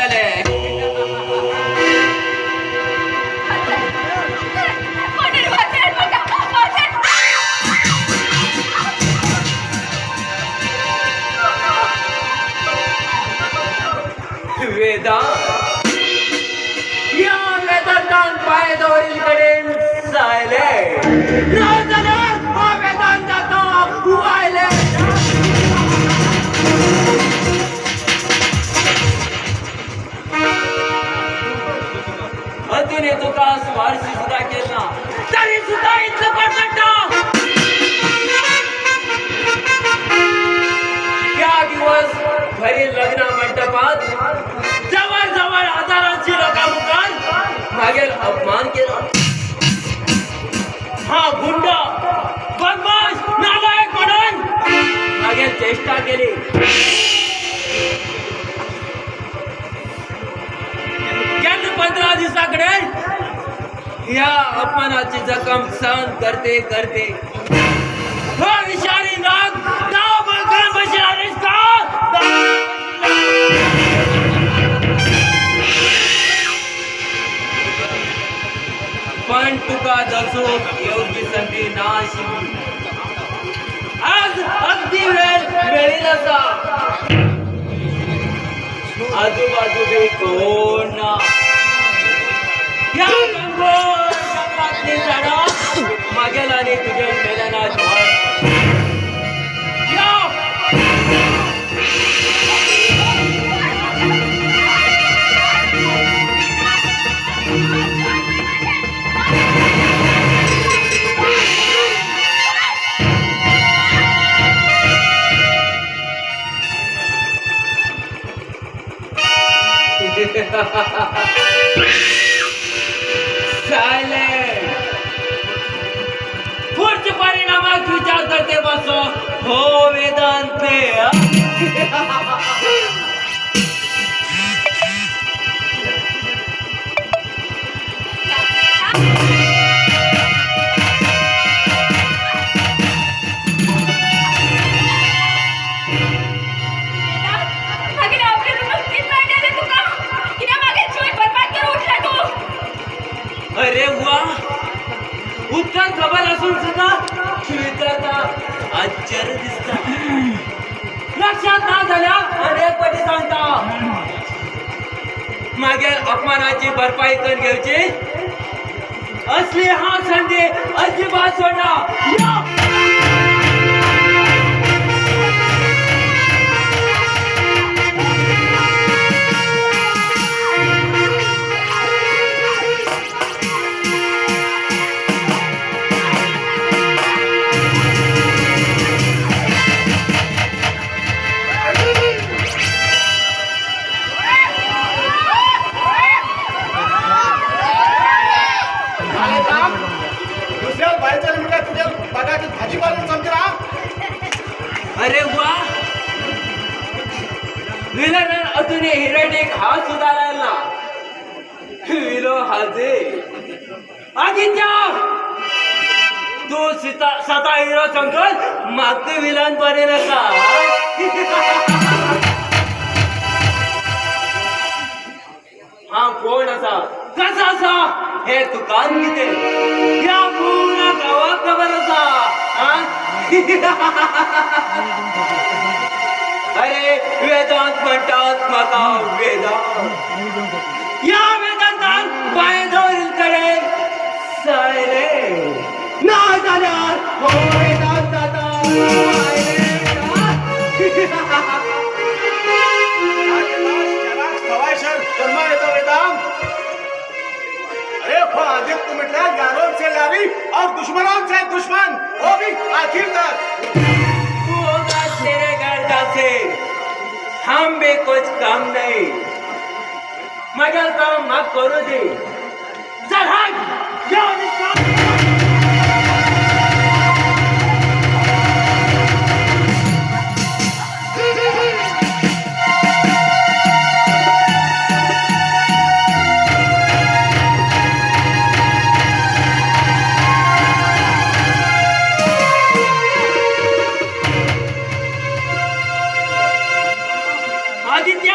जातले. वेदांत या वेदांतान पाय दवरील कडेन जायले नाजाल्यार हो वेदांताचो वायले. अजून तुका स्वारशी सुद्धा केला तरी सुद्धा इतकं पडता. त्या दिवस घरी लग्न मंडपात जवळ जवळ हजारांची लोकांमुखार मागेल अपमान केला. हा गुंड बदमाश नालायक म्हणून मागेल चेष्टा केली. गेल्या 15 दिवसाकडे या अपमानाची जखम सहन करते करते हो विषारी नाग नाव बघून बसणारेस का. पण तुका जसो योग्य संधी नाशी आज अगदी वेळ मिळेल असा. आजूबाजूबी कोण ना या गंगोर जंगलातली झाडा मागेल आणि तुझे मेलनात सायलेंट पुढच्या परिणामात विचार करते बसो हो वेदांत. अरे वा उत्तर खबर असून सुद्धा विचारता आश्चर्य दिसतात. लक्षात ना झाल्या अनेक पटी सांगता मागे अपमानाची भरपाई करून घ्यायची असली हा संधी अजिबात सोडणार. अरे वा विलन अजून हिरण्यक हा सुद्धा राहिला. विलो हाजे आदित्य तू स्वतः हिरो समजून माग विलन बनेल का. हा कोण असा कसा असा हे तुकान किती या पूर्ण गावात खबर असा. अरे वेदांत म्हणतात माका वेदांत या वेदांतान पाय धरून करेल सायले ना जाणार हो वेदांताचा जन्म येतो वेदांत. अरे हो आदित्य मित्रा यारों से यारी और दुश्मनों से दुश्मन वो भी आखिर तक. होगा तेरे घर से हम भी कुछ काम नहीं मगर काम मत करो दे. चल हट जाओ. आदित्य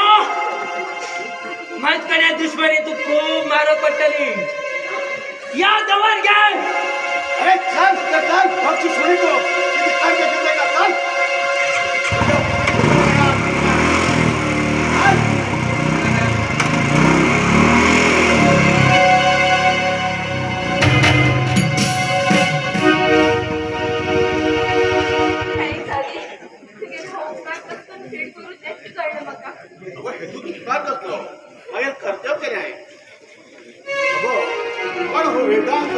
या जवळ घ्या. अरे चल तर चल पक्षी सोडी तो किती काय घेतलं का चल काही झाली तुझे भाऊ काय पटकन फेड करून त्याची कळलं मका अगो हे तू काय करतो माझ्या कर्तव्य आहे अगो पण हो वेदांत